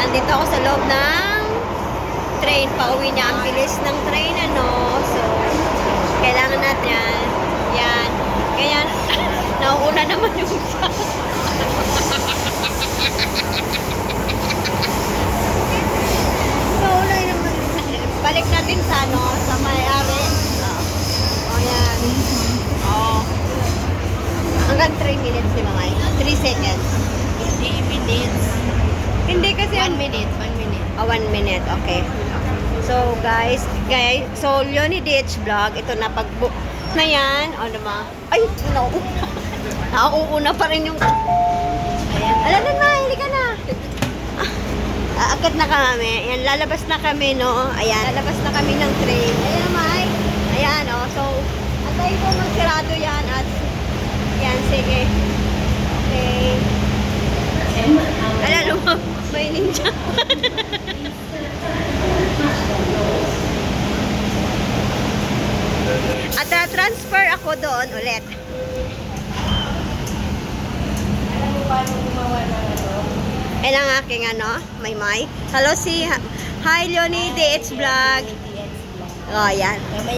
Andito ako sa loob ng train. Pauwi niya. Ang bilis ng train, ano. So, kailangan natin yan. Yan. Kaya, nauuna naman yung isa. Nauuna naman. Balik natin sa, ano, sa may-ari. O, yan. O. Hanggang 3 minutes, di ba, May? 3 seconds. 3 minutes. Hindi kasi 1 minute. 1 minute. 1 minute, okay. So, guys, so, Leonie DH Vlog, ito na pag-book na yan. O, diba? Ay, no. Nauuna pa rin yung... Ayan. Alam na, hindi ka na. Aakit na kami. Ayan, lalabas na kami, no? Ayan, lalabas na kami ng train. Ayan, May. Ayan, o. So, antayin ko magsirado yan at... Yan, sige. Okay. Alam mo, may ninja. At transfer ako doon ulit. Alam mo paano gumawa ng ano? Ayan ang aking ano, may. Hello, hi Leonie DH Vlog. DH vlog. Oh, yan.